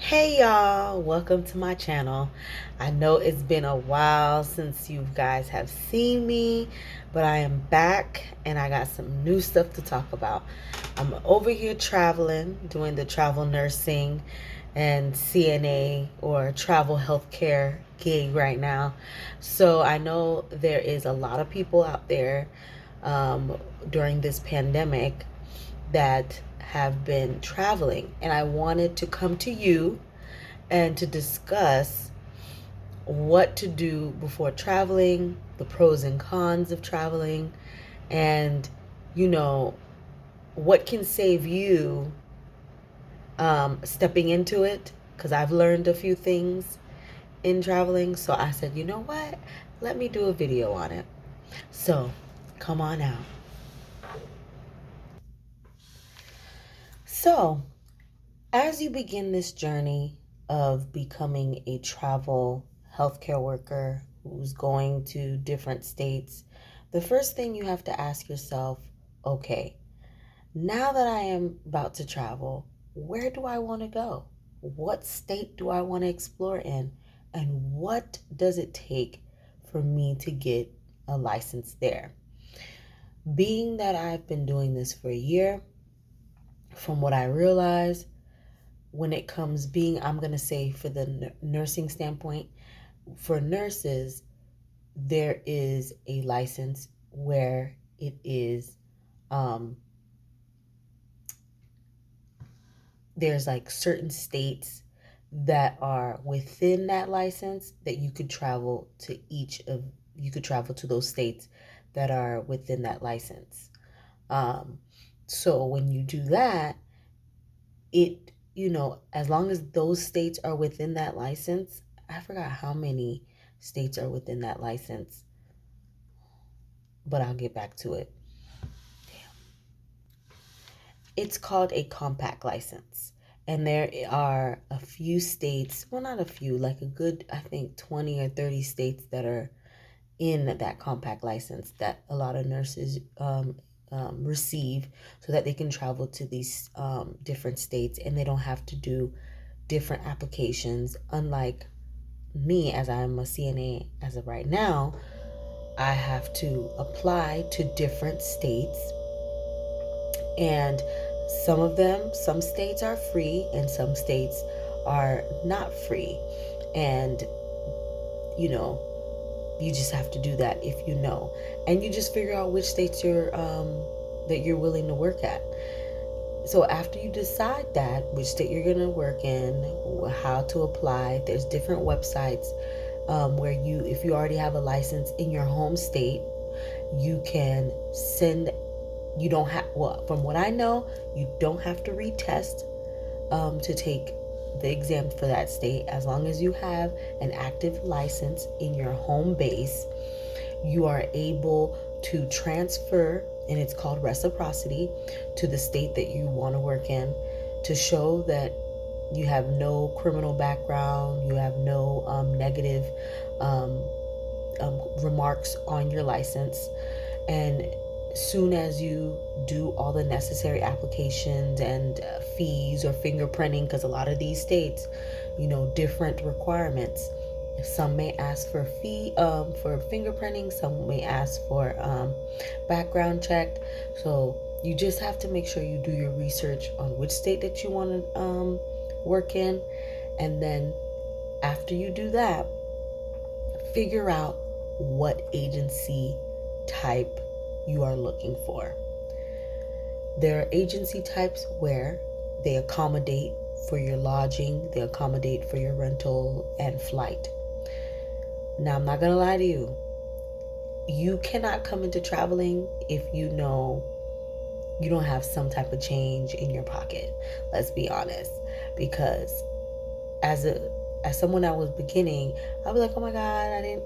Hey y'all, welcome to my channel. I know it's been a while since you guys have seen me, but I am back and I got some new stuff to talk about. I'm over here traveling, doing the travel nursing and CNA or travel healthcare gig right now. So I know there is a lot of people out there um, during this pandemic that have been traveling, and I wanted to come to you and to discuss what to do before traveling, the pros and cons of traveling, and you know what can save you stepping into it, because I've learned a few things in traveling. So I said, you know what, let me do a video on it. So come on out. So as you begin this journey of becoming a travel healthcare worker who's going to different states, the first thing you have to ask yourself, okay, now that I am about to travel, where do I want to go? What state do I want to explore in? And what does it take for me to get a license there? Being that I've been doing this for a year, from what I realize, when it comes being, I'm going to say for the nursing standpoint, for nurses, there is a license where it is, um, there's like certain states that are within that license that you could travel to those states that are within that license. Um, so when you do that, as long as those states are within that license, I forgot how many states are within that license, but I'll get back to it. It's called a compact license. And there are a few states, well, not a few, like a good, I think 20 or 30 states that are in that compact license that a lot of nurses receive so that they can travel to these different states and they don't have to do different applications. Unlike me, as I'm a CNA as of right now, I have to apply to different states, and some states are free and some states are not free. And you know, you just have to do that if you know, and you just figure out which states that you're willing to work at. So after you decide that which state you're going to work in, how to apply, there's different websites where if you already have a license in your home state, you can send. You don't have, well, from what I know, you don't have to retest to take the exam for that state. As long as you have an active license in your home base, you are able to transfer, and it's called reciprocity, to the state that you want to work in, to show that you have no criminal background, you have no negative um, remarks on your license. And soon as you do all the necessary applications and fees or fingerprinting, because a lot of these states, different requirements. Some may ask for fee for fingerprinting. Some may ask for background check. So you just have to make sure you do your research on which state that you want to work in, and then after you do that, figure out what agency type you are looking for. There are agency types where they accommodate for your lodging, they accommodate for your rental and flight. Now, I'm not going to lie to you. You cannot come into traveling if you know you don't have some type of change in your pocket. Let's be honest. Because as someone that was beginning, I was like, oh my God, I didn't,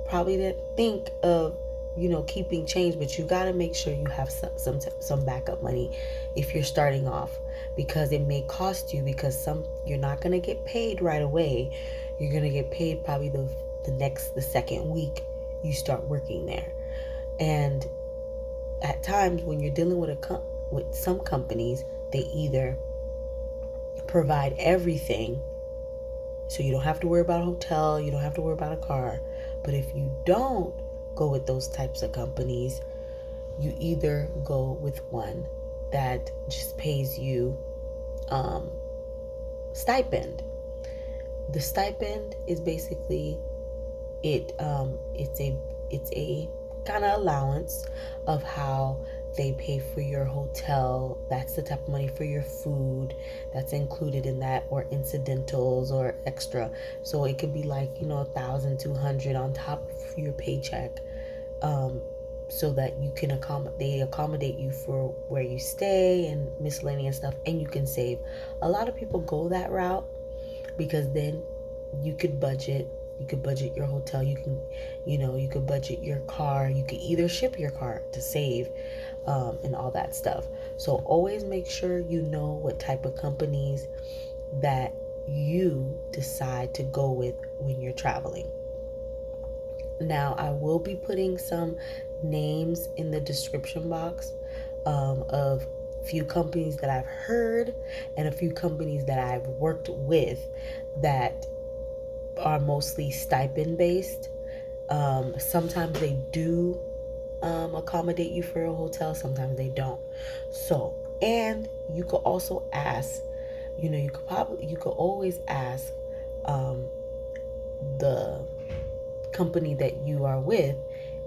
probably didn't think of, keeping change. But you got to make sure you have some backup money if you're starting off, because it may cost you, because you're not going to get paid right away. You're going to get paid probably the second week you start working there. And at times when you're dealing with some companies, they either provide everything, so you don't have to worry about a hotel, you don't have to worry about a car. But if you don't go with those types of companies, you either go with one that just pays you um, stipend. The stipend is basically it's a kind of allowance of how they pay for your hotel. That's the type of money for your food that's included in that, or incidentals or extra. So it could be like 1,200 on top of your paycheck, um, so that you can accommodate you for where you stay and miscellaneous stuff, and you can save. A lot of people go that route because then you could budget. You could budget your hotel. You could budget your car. You could either ship your car to save, and all that stuff. So always make sure you know what type of companies that you decide to go with when you're traveling. Now, I will be putting some names in the description box, of few companies that I've heard and a few companies that I've worked with that are mostly stipend based. Sometimes they do accommodate you for a hotel, sometimes they don't. So, and you could also ask, you could always ask um, the company that you are with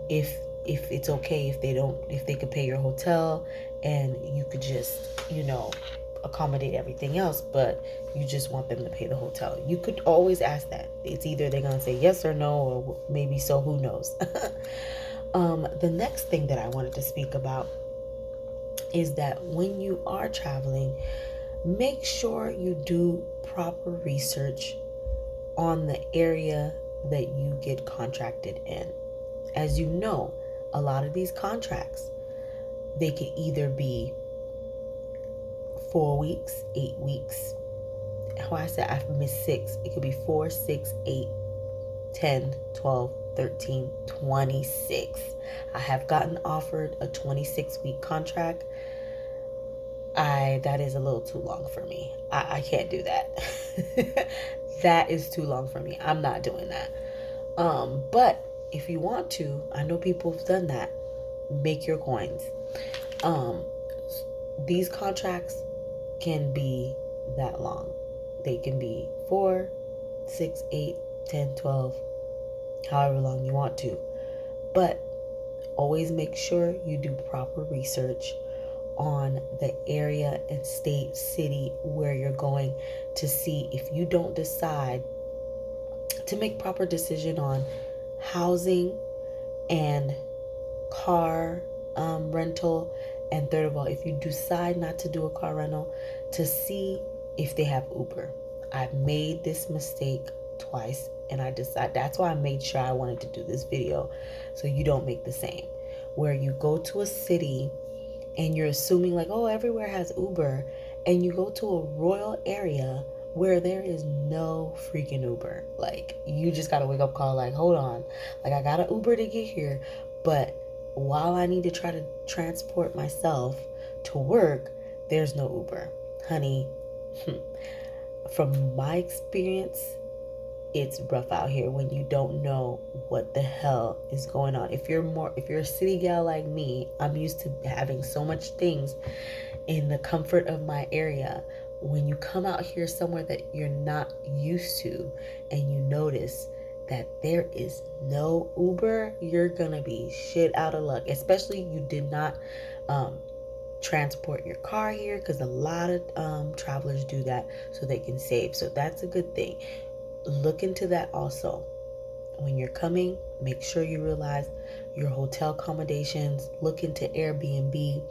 if it's okay, if they could pay your hotel, and you could just accommodate everything else, but you just want them to pay the hotel. You could always ask that. It's either they're gonna say yes or no, or maybe so, who knows. The next thing that I wanted to speak about is that when you are traveling, make sure you do proper research on the area that you get contracted in. As you know, a lot of these contracts, they could either be 4 weeks, 8 weeks. How I said I missed 6. It could be 4, 6, 8, 10, 12, 13, 26. I have gotten offered a 26-week contract. That is a little too long for me. I can't do that. That is too long for me. I'm not doing that. But if you want to, I know people have done that. Make your coins. Um, these contracts can be that long. They can be 4, 6, 8, 10, 12, however long you want to. But always make sure you do proper research on the area and state, city where you're going, to see if you don't decide to make proper decision on housing and car rental. And third of all, if you decide not to do a car rental, to see if they have Uber. I've made this mistake twice, and that's why I made sure I wanted to do this video, so you don't make the same, where you go to a city and you're assuming like, oh, everywhere has Uber, and you go to a rural area where there is no freaking Uber. Like, you just got a wake up call, like, hold on, like, I got an Uber to get here, but while I need to try to transport myself to work, there's no Uber. Honey, from my experience, it's rough out here when you don't know what the hell is going on. If you're a city gal like me, I'm used to having so much things in the comfort of my area. When you come out here somewhere that you're not used to, and you notice that there is no Uber, you're gonna be shit out of luck. Especially you did not transport your car here, because a lot of travelers do that so they can save. So that's a good thing. Look into that also. When you're coming, make sure you realize your hotel accommodations. Look into Airbnb.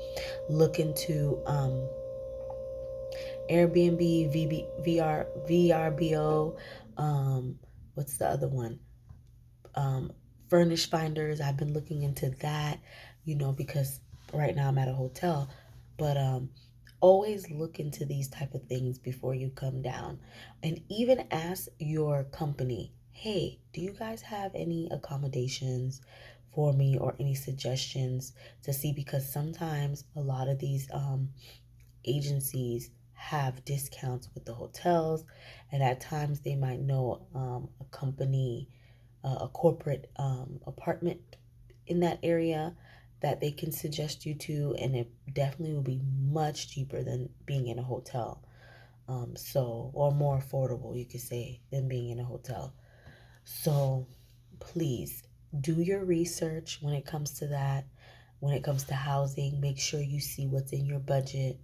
Look into Airbnb, VRBO. What's the other one? Furnish Finders. I've been looking into that, because right now I'm at a hotel. But always look into these type of things before you come down, and even ask your company, hey, do you guys have any accommodations for me, or any suggestions, to see, because sometimes a lot of these agencies have discounts with the hotels, and at times they might know a company, a corporate apartment in that area that they can suggest you to, and it definitely will be much cheaper than being in a hotel. Or more affordable, you could say, than being in a hotel. So please do your research when it comes to that. When it comes to housing, make sure you see what's in your budget,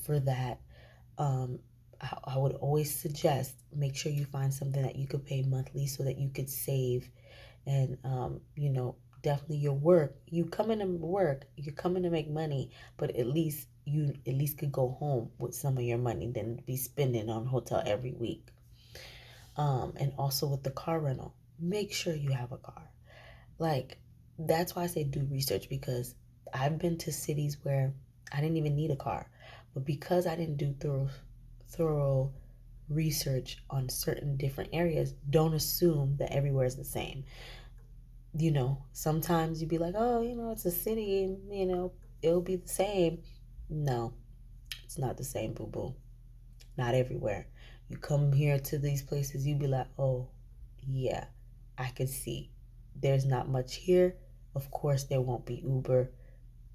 for that. Um, I would always suggest make sure you find something that you could pay monthly so that you could save and, definitely your work. You come in to work, you're coming to make money, but at least could go home with some of your money than be spending on hotel every week. And also with the car rental, make sure you have a car. Like, that's why I say do research, because I've been to cities where I didn't even need a car, but because I didn't do thorough research on certain different areas, don't assume that everywhere is the same. Sometimes you'd be like, oh, it's a city, and it'll be the same. No, it's not the same, boo boo. Not everywhere. You come here to these places, you be like, oh, yeah, I can see. There's not much here. Of course, there won't be Uber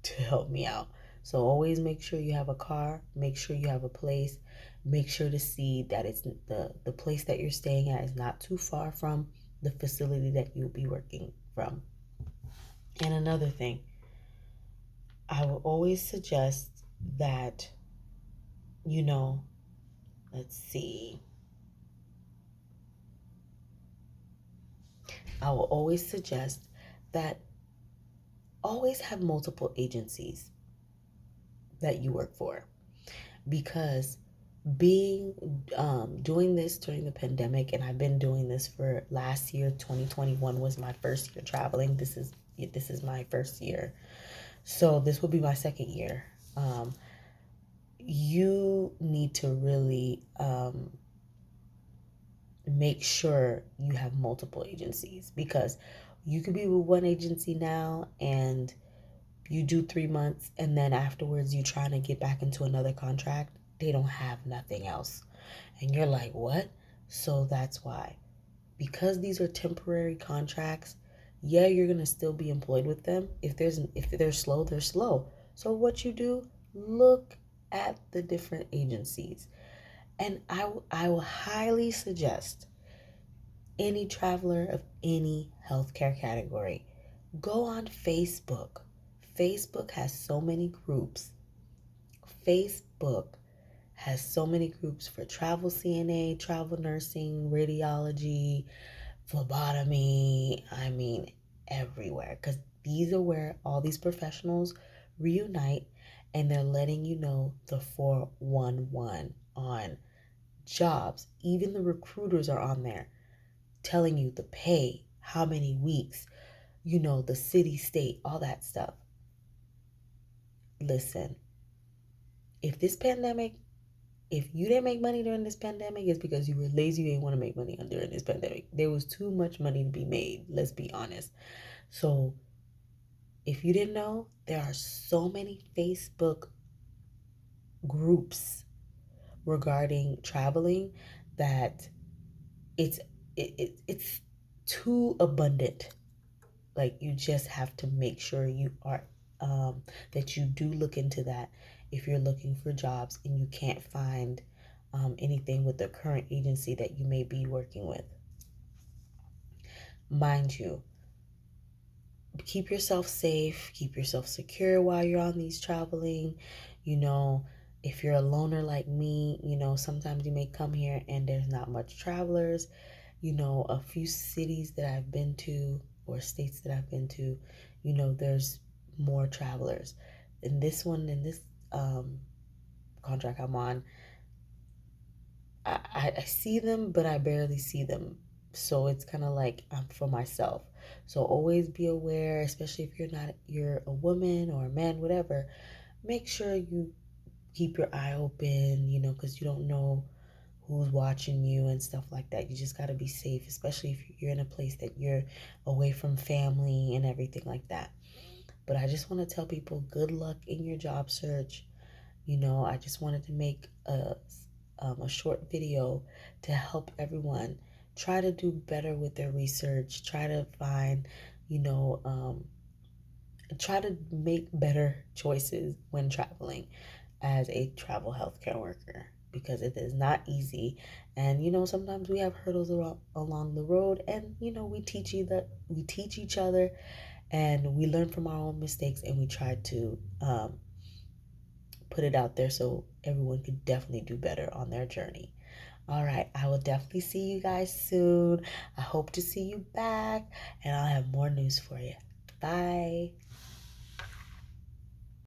to help me out. So always make sure you have a car, make sure you have a place, make sure to see that it's the place that you're staying at is not too far from the facility that you'll be working from. And another thing, I will always suggest that, you know, let's see, I will always suggest that always have multiple agencies that you work for, because being doing this during the pandemic, and I've been doing this for last year. 2021 was my first year traveling. This is my first year, so this will be my second year. You need to really make sure you have multiple agencies, because you could be with one agency now and you do 3 months, and then afterwards you trying to get back into another contract, they don't have nothing else, and you're like, what? So that's why, because these are temporary contracts, yeah, you're gonna still be employed with them. If they're slow, they're slow. So what you do, look at the different agencies. And I will highly suggest any traveler of any healthcare category, go on Facebook. Facebook has so many groups. Facebook has so many groups for travel CNA, travel nursing, radiology, phlebotomy. I mean, everywhere. Because these are where all these professionals reunite, and they're letting you know the 411 on jobs. Even the recruiters are on there telling you the pay, how many weeks, the city, state, all that stuff. Listen, if this pandemic, if you didn't make money during this pandemic, it's because you were lazy. You didn't want to make money during this pandemic. There was too much money to be made. Let's be honest. So if you didn't know, there are so many Facebook groups regarding traveling that it's it's too abundant. Like, you just have to make sure you are that you do look into that if you're looking for jobs and you can't find anything with the current agency that you may be working with. Mind you, keep yourself safe, keep yourself secure while you're on these traveling. You know, if you're a loner like me, sometimes you may come here and there's not much travelers. A few cities that I've been to, or states that I've been to, there's more travelers. In this contract I'm on, I see them, but I barely see them. So it's kind of like I'm for myself. So always be aware, especially if you're a woman or a man, whatever. Make sure you keep your eye open, because you don't know who's watching you and stuff like that. You just got to be safe, especially if you're in a place that you're away from family and everything like that. But I just want to tell people, good luck in your job search. I just wanted to make a short video to help everyone try to do better with their research, try to find, you know, try to make better choices when traveling as a travel healthcare worker, because it is not easy. And sometimes we have hurdles along the road, and we teach each other, and we learn from our own mistakes, and we try to put it out there so everyone could definitely do better on their journey. All right, I will definitely see you guys soon. I hope to see you back, and I'll have more news for you. Bye.